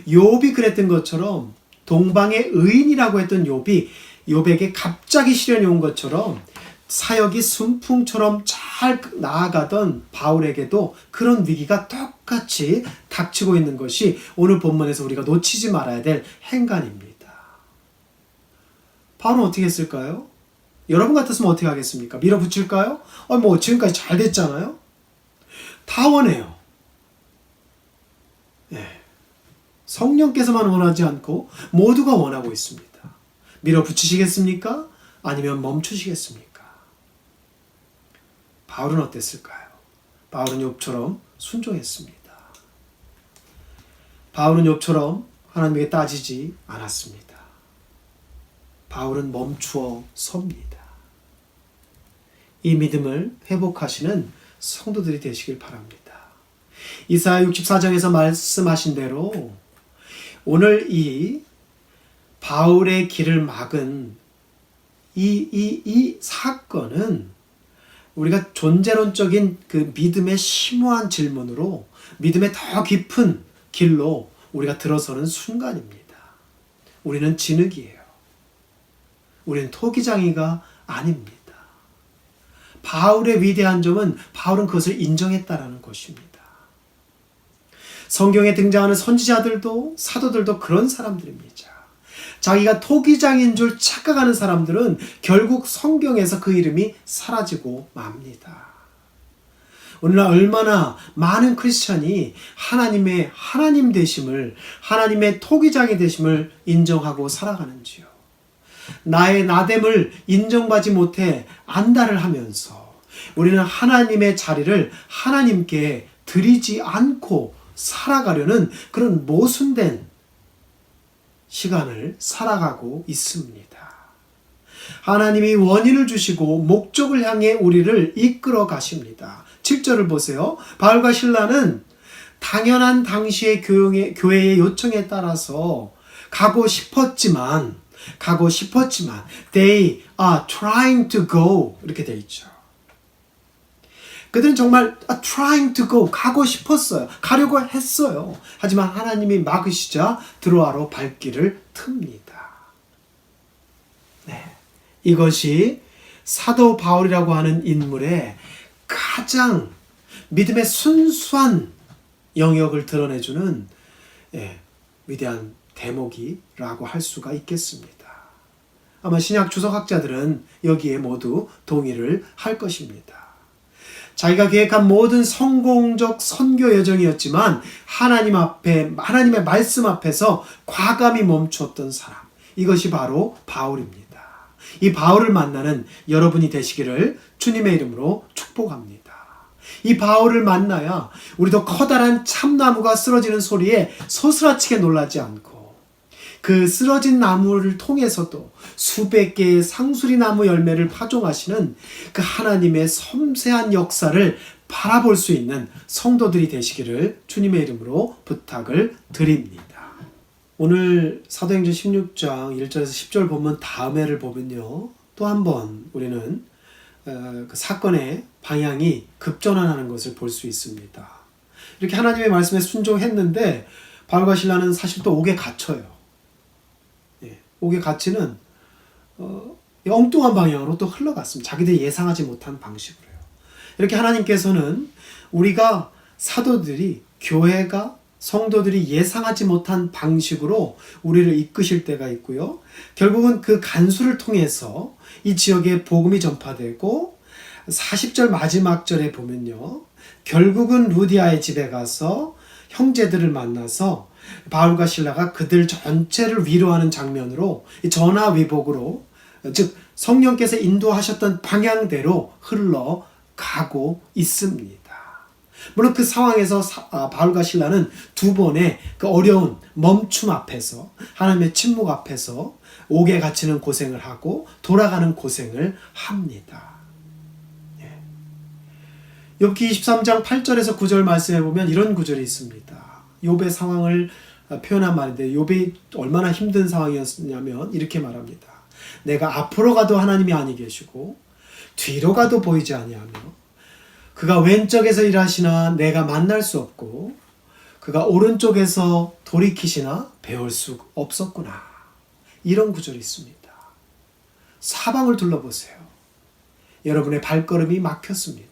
욥이 그랬던 것처럼 동방의 의인이라고 했던 욥에게 갑자기 시련이 온 것처럼 사역이 순풍처럼 잘 나아가던 바울에게도 그런 위기가 똑같이 닥치고 있는 것이 오늘 본문에서 우리가 놓치지 말아야 될 행간입니다. 바울은 어떻게 했을까요? 여러분 같았으면 어떻게 하겠습니까? 밀어붙일까요? 지금까지 잘 됐잖아요? 다 원해요. 성령께서만 원하지 않고 모두가 원하고 있습니다. 밀어붙이시겠습니까? 아니면 멈추시겠습니까? 바울은 어땠을까요? 바울은 욥처럼 순종했습니다. 바울은 욥처럼 하나님에게 따지지 않았습니다. 바울은 멈추어 섭니다. 이 믿음을 회복하시는 성도들이 되시길 바랍니다. 이사야 64장에서 말씀하신 대로 오늘 이 바울의 길을 막은 이 사건은 우리가 존재론적인 그 믿음의 심오한 질문으로 믿음의 더 깊은 길로 우리가 들어서는 순간입니다. 우리는 진흙이에요. 우리는 토기장이가 아닙니다. 바울의 위대한 점은 바울은 그것을 인정했다라는 것입니다. 성경에 등장하는 선지자들도 사도들도 그런 사람들입니다. 자기가 토기장인 줄 착각하는 사람들은 결국 성경에서 그 이름이 사라지고 맙니다. 오늘날 얼마나 많은 크리스찬이 하나님의 하나님 되심을, 하나님의 토기장이 되심을 인정하고 살아가는지요. 나의 나됨을 인정받지 못해 안달을 하면서 우리는 하나님의 자리를 하나님께 드리지 않고 살아가려는 그런 모순된 시간을 살아가고 있습니다. 하나님이 원인을 주시고 목적을 향해 우리를 이끌어 가십니다. 7절을 보세요. 바울과 실라는 당연한 당시의 교회의 요청에 따라서 가고 싶었지만 they are trying to go 이렇게 돼 있죠. 그들은 정말 trying to go, 가고 싶었어요. 가려고 했어요. 하지만 하나님이 막으시자 들어와로 발길을 틉니다. 이것이 사도 바울이라고 하는 인물의 가장 믿음의 순수한 영역을 드러내주는 위대한 대목이라고 할 수가 있겠습니다. 아마 신약 주석학자들은 여기에 모두 동의를 할 것입니다. 자기가 계획한 모든 성공적 선교 여정이었지만 하나님의 말씀 앞에서 과감히 멈추었던 사람, 이것이 바로 바울입니다. 이 바울을 만나는 여러분이 되시기를 주님의 이름으로 축복합니다. 이 바울을 만나야 우리도 커다란 참나무가 쓰러지는 소리에 소스라치게 놀라지 않고 그 쓰러진 나무를 통해서도 수백 개의 상수리나무 열매를 파종하시는 그 하나님의 섬세한 역사를 바라볼 수 있는 성도들이 되시기를 주님의 이름으로 부탁을 드립니다. 오늘 사도행전 16장 1절에서 10절 보면 다음에를 보면요. 또 한 번 우리는 그 사건의 방향이 급전환하는 것을 볼 수 있습니다. 이렇게 하나님의 말씀에 순종했는데 바울과 실라는 사실 또 옥에 갇혀요. 옥에 갇히는 엉뚱한 방향으로 또 흘러갔습니다. 자기들이 예상하지 못한 방식으로요. 이렇게 하나님께서는 우리가 사도들이 교회가 성도들이 예상하지 못한 방식으로 우리를 이끄실 때가 있고요. 결국은 그 간수를 통해서 이 지역에 복음이 전파되고 40절 마지막 절에 보면요. 결국은 루디아의 집에 가서 형제들을 만나서 바울과 실라가 그들 전체를 위로하는 장면으로 전화위복으로 즉 성령께서 인도하셨던 방향대로 흘러가고 있습니다. 물론 그 상황에서 바울과 실라는 두 번의 그 어려운 멈춤 앞에서 하나님의 침묵 앞에서 옥에 갇히는 고생을 하고 돌아가는 고생을 합니다. 욥기 23장 8절에서 9절 말씀해 보면 이런 구절이 있습니다. 욥의 상황을 표현한 말인데 욥이 얼마나 힘든 상황이었냐면 이렇게 말합니다. 내가 앞으로 가도 하나님이 아니 계시고 뒤로 가도 보이지 아니하며 그가 왼쪽에서 일하시나 내가 만날 수 없고 그가 오른쪽에서 돌이키시나 배울 수 없었구나. 이런 구절이 있습니다. 사방을 둘러보세요. 여러분의 발걸음이 막혔습니다.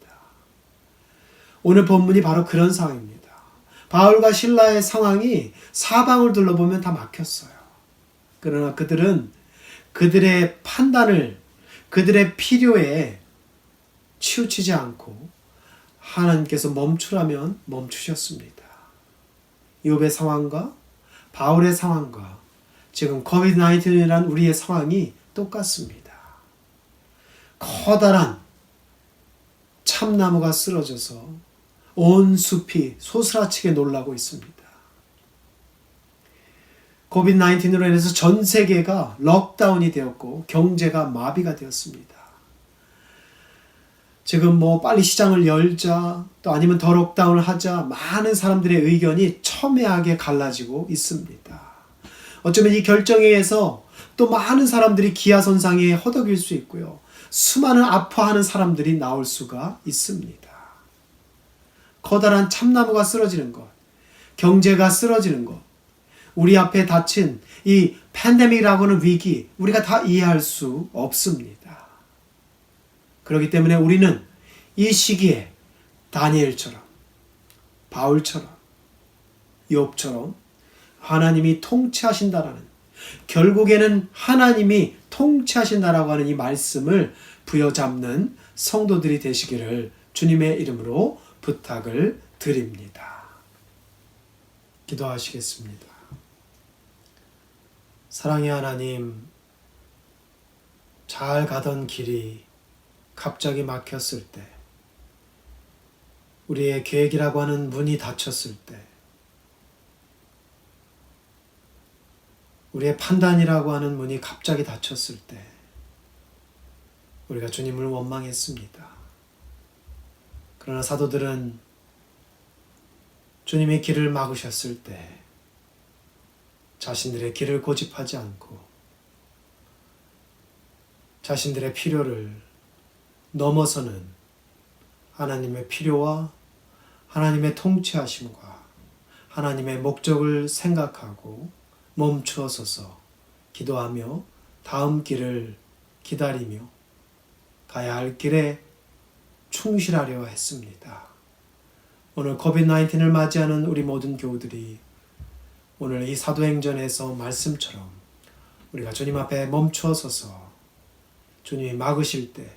오늘 본문이 바로 그런 상황입니다. 바울과 실라의 상황이 사방을 둘러보면 다 막혔어요. 그러나 그들은 그들의 판단을 그들의 필요에 치우치지 않고 하나님께서 멈추라면 멈추셨습니다. 욥의 상황과 바울의 상황과 지금 COVID-19이라는 우리의 상황이 똑같습니다. 커다란 참나무가 쓰러져서 온 숲이 소스라치게 놀라고 있습니다. COVID-19으로 인해서 전 세계가 럭다운이 되었고 경제가 마비가 되었습니다. 지금 빨리 시장을 열자 또 아니면 더 럭다운을 하자 많은 사람들의 의견이 첨예하게 갈라지고 있습니다. 어쩌면 이 결정에 의해서 또 많은 사람들이 기아선상에 허덕일 수 있고요. 수많은 아파하는 사람들이 나올 수가 있습니다. 커다란 참나무가 쓰러지는 것, 경제가 쓰러지는 것, 우리 앞에 닥친 이 팬데믹이라고 하는 위기, 우리가 다 이해할 수 없습니다. 그렇기 때문에 우리는 이 시기에 다니엘처럼, 바울처럼, 욥처럼 하나님이 통치하신다라는, 결국에는 하나님이 통치하신다라고 하는 이 말씀을 부여잡는 성도들이 되시기를 주님의 이름으로 부탁을 드립니다. 기도하시겠습니다. 사랑의 하나님, 잘 가던 길이 갑자기 막혔을 때, 우리의 계획이라고 하는 문이 닫혔을 때, 우리의 판단이라고 하는 문이 갑자기 닫혔을 때, 우리가 주님을 원망했습니다. 그러나 사도들은 주님의 길을 막으셨을 때 자신들의 길을 고집하지 않고 자신들의 필요를 넘어서는 하나님의 필요와 하나님의 통치하심과 하나님의 목적을 생각하고 멈추어서서 기도하며 다음 길을 기다리며 가야 할 길에 충실하려 했습니다. 오늘 COVID-19을 맞이하는 우리 모든 교우들이 오늘 이 사도행전에서 말씀처럼 우리가 주님 앞에 멈추어 서서 주님이 막으실 때,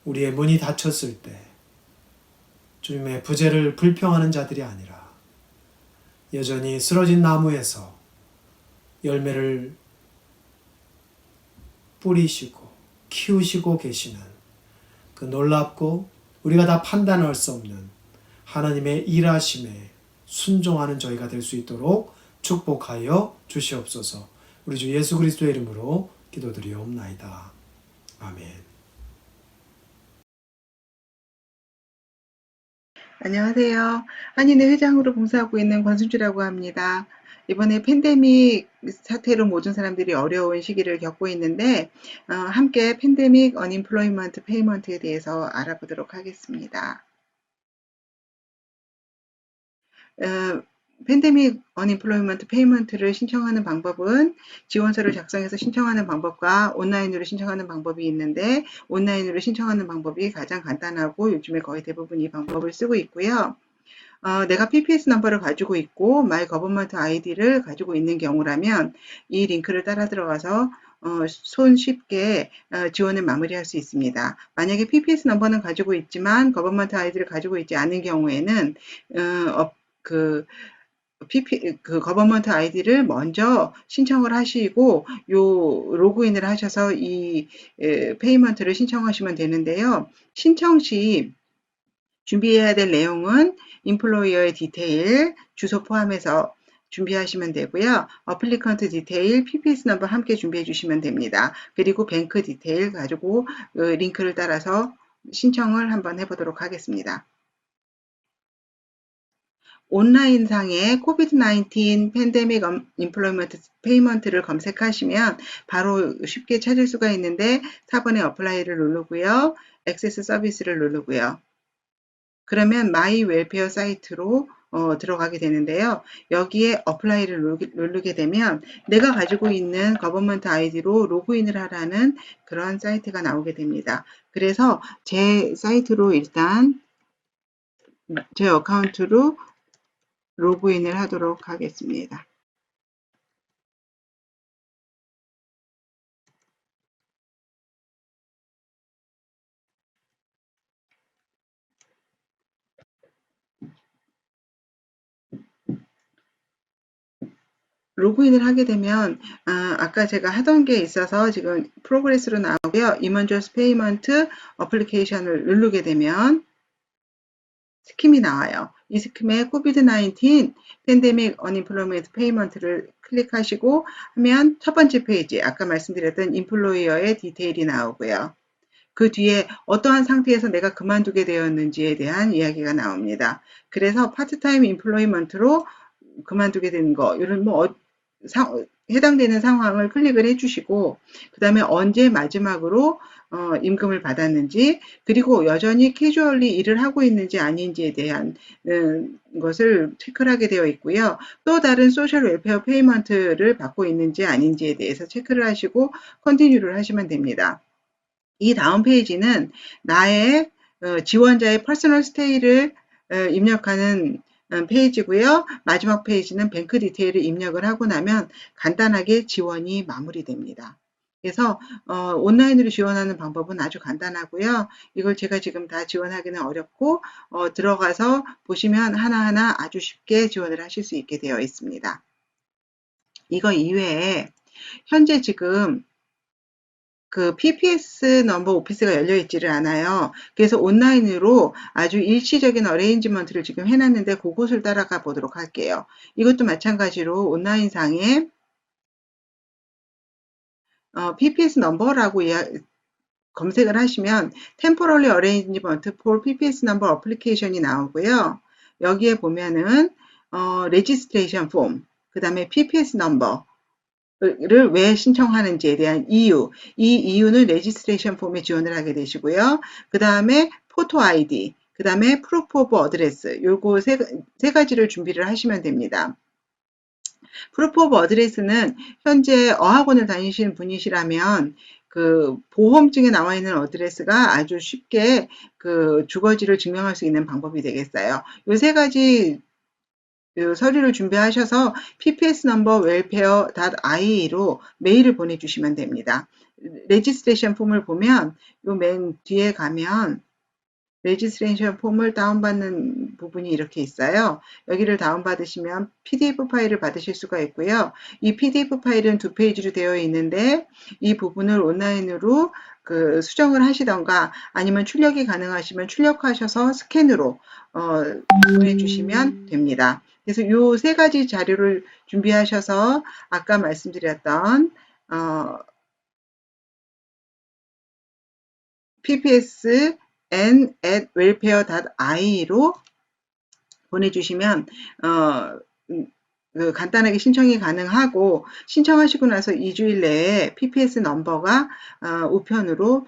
우리의 문이 닫혔을 때 주님의 부재를 불평하는 자들이 아니라 여전히 쓰러진 나무에서 열매를 뿌리시고 키우시고 계시는 그 놀랍고 우리가 다 판단할 수 없는 하나님의 일하심에 순종하는 저희가 될 수 있도록 축복하여 주시옵소서. 우리 주 예수 그리스도의 이름으로 기도드리옵나이다. 아멘. 안녕하세요. 한인회 회장으로 봉사하고 있는 권순주라고 합니다. 이번에 팬데믹 사태로 모든 사람들이 어려운 시기를 겪고 있는데 함께 팬데믹 언임플로이먼트 페이먼트에 대해서 알아보도록 하겠습니다. 팬데믹 언임플로이먼트 페이먼트를 신청하는 방법은 지원서를 작성해서 신청하는 방법과 온라인으로 신청하는 방법이 있는데 온라인으로 신청하는 방법이 가장 간단하고 요즘에 거의 대부분 이 방법을 쓰고 있고요. 내가 PPS 넘버를 가지고 있고 마이 거버먼트 아이디를 가지고 있는 경우라면 이 링크를 따라 들어가서 손쉽게 지원을 마무리할 수 있습니다. 만약에 PPS 넘버는 가지고 있지만 거버먼트 아이디를 가지고 있지 않은 경우에는 거버먼트 아이디를 먼저 신청을 하시고 로그인을 하셔서 이 페이먼트를 신청하시면 되는데요. 신청 시 준비해야 될 내용은 인플로이어의 디테일, 주소 포함해서 준비하시면 되고요. 어플리컨트 디테일, PPS 넘버 함께 준비해 주시면 됩니다. 그리고 뱅크 디테일 가지고 링크를 따라서 신청을 한번 해보도록 하겠습니다. 온라인상에 코비드-19 팬데믹 임플로이먼트 페이먼트를 검색하시면 바로 쉽게 찾을 수가 있는데 4번에 어플라이를 누르고요. 액세스 서비스를 누르고요. 그러면 마이 웰페어 사이트로 들어가게 되는데요. 여기에 어플라이를 누르게 되면 내가 가지고 있는 거버먼트 아이디로 로그인을 하라는 그런 사이트가 나오게 됩니다. 그래서 제 사이트로 일단 제 어카운트로 로그인을 하도록 하겠습니다. 로그인을 하게 되면 아까 제가 하던 게 있어서 지금 프로그레스로 나오고요. 이먼저스 페이먼트 어플리케이션을 누르게 되면 스킴이 나와요. 이 스킴에 코비드-19 팬데믹 언임플로이먼트 페이먼트를 클릭하시고 하면 첫 번째 페이지 아까 말씀드렸던 인플로이어의 디테일이 나오고요. 그 뒤에 어떠한 상태에서 내가 그만두게 되었는지에 대한 이야기가 나옵니다. 그래서 파트타임 인플로이먼트로 그만두게 된 거, 이런 해당되는 상황을 클릭을 해주시고, 그 다음에 언제 마지막으로 임금을 받았는지, 그리고 여전히 캐주얼리 일을 하고 있는지 아닌지에 대한 것을 체크를 하게 되어 있고요. 또 다른 소셜 웰페어 페이먼트를 받고 있는지 아닌지에 대해서 체크를 하시고 컨티뉴를 하시면 됩니다. 이 다음 페이지는 나의 지원자의 퍼스널 스테이를 입력하는 페이지고요. 마지막 페이지는 뱅크 디테일을 입력을 하고 나면 간단하게 지원이 마무리됩니다. 그래서 온라인으로 지원하는 방법은 아주 간단하고요. 이걸 제가 지금 다 지원하기는 어렵고 들어가서 보시면 하나하나 아주 쉽게 지원을 하실 수 있게 되어 있습니다. 이거 이외에 현재 지금 그 PPS 넘버 오피스가 열려 있지를 않아요. 그래서 온라인으로 아주 일시적인 어레인지먼트를 지금 해놨는데 그곳을 따라가 보도록 할게요. 이것도 마찬가지로 온라인상에 PPS 넘버라고 검색을 하시면 Temporary Arrangement for PPS Number Application이 나오고요. 여기에 보면은 Registration Form, 그 다음에 PPS 넘버 를 왜 신청하는지에 대한 이유, 이 이유는 레지스트레이션 폼에 지원을 하게 되시고요. 그 다음에 포토 아이디, 그 다음에 프루프 오브 어드레스, 요거 세 가지를 준비를 하시면 됩니다. 프루프 오브 어드레스는 현재 어학원을 다니시는 분이시라면 그 보험증에 나와 있는 어드레스가 아주 쉽게 그 주거지를 증명할 수 있는 방법이 되겠어요. 요 세 가지 서류를 준비하셔서 PPS 넘버 welfare.ie로 메일을 보내주시면 됩니다. 레지스트레이션 폼을 보면 요 맨 뒤에 가면 레지스트레이션 폼을 다운받는 부분이 이렇게 있어요. 여기를 다운받으시면 PDF 파일을 받으실 수가 있고요. 이 PDF 파일은 2페이지로 되어 있는데 이 부분을 온라인으로 수정을 하시던가 아니면 출력이 가능하시면 출력하셔서 스캔으로 보내주시면 됩니다. 그래서 이 3가지 자료를 준비하셔서 아까 말씀드렸던 pps@welfare.i로 보내주시면 간단하게 신청이 가능하고 신청하시고 나서 2주일 내에 PPS 넘버가 우편으로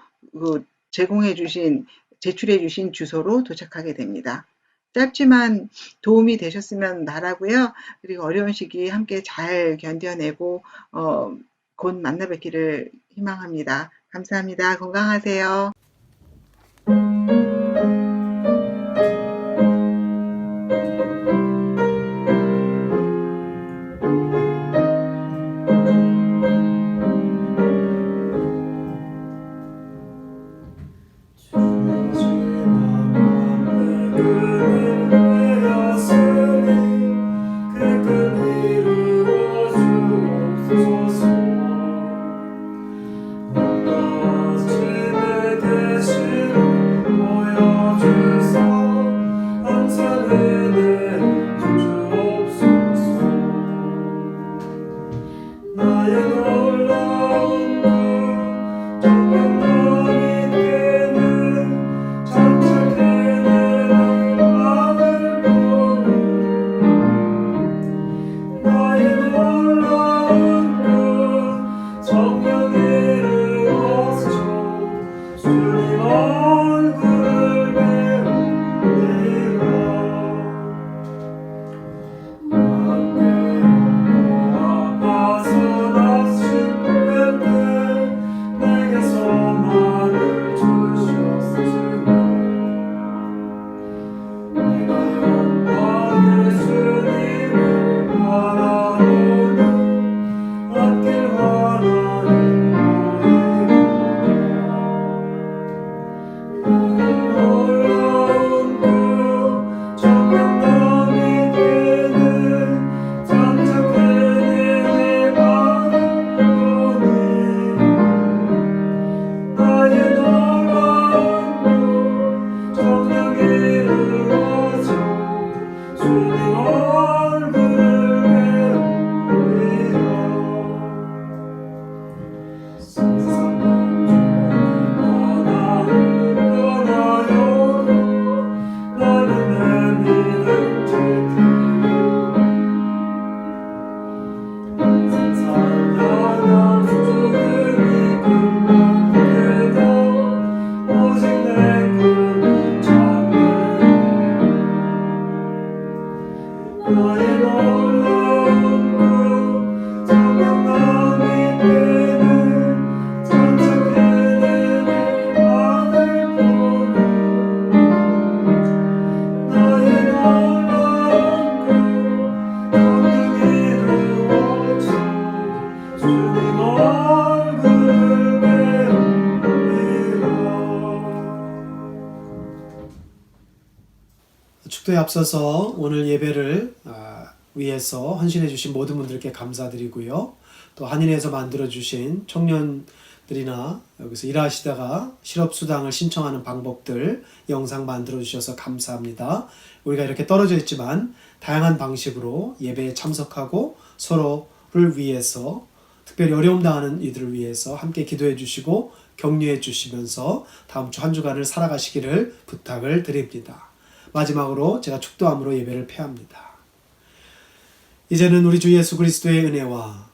제출해 주신 주소로 도착하게 됩니다. 짧지만 도움이 되셨으면 바라고요. 그리고 어려운 시기 함께 잘 견뎌내고 곧 만나 뵙기를 희망합니다. 감사합니다. 건강하세요. 축도에 앞서서 오늘 예배를 위해서 헌신해 주신 모든 분들께 감사드리고요. 또 한인회에서 만들어 주신 청년들이나 여기서 일하시다가 실업수당을 신청하는 방법들 영상 만들어 주셔서 감사합니다. 우리가 이렇게 떨어져 있지만 다양한 방식으로 예배에 참석하고 서로를 위해서 특별히 어려움 당하는 이들을 위해서 함께 기도해 주시고 격려해 주시면서 다음 주 한 주간을 살아가시기를 부탁을 드립니다. 마지막으로 제가 축도함으로 예배를 폐합니다. 이제는 우리 주 예수 그리스도의 은혜와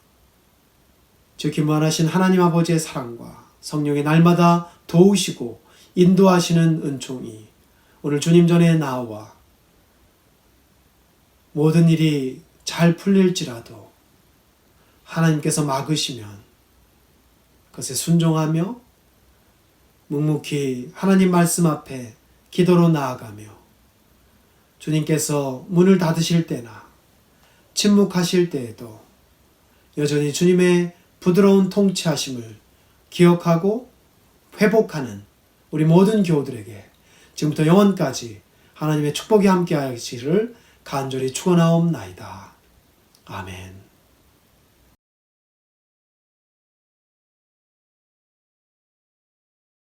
주 기무하신 하나님 아버지의 사랑과 성령의 날마다 도우시고 인도하시는 은총이 오늘 주님 전에 나와 모든 일이 잘 풀릴지라도 하나님께서 막으시면 그것에 순종하며 묵묵히 하나님 말씀 앞에 기도로 나아가며 주님께서 문을 닫으실 때나 침묵하실 때에도 여전히 주님의 부드러운 통치하심을 기억하고 회복하는 우리 모든 교우들에게 지금부터 영원까지 하나님의 축복이 함께하시기를 간절히 축원하옵나이다. 아멘.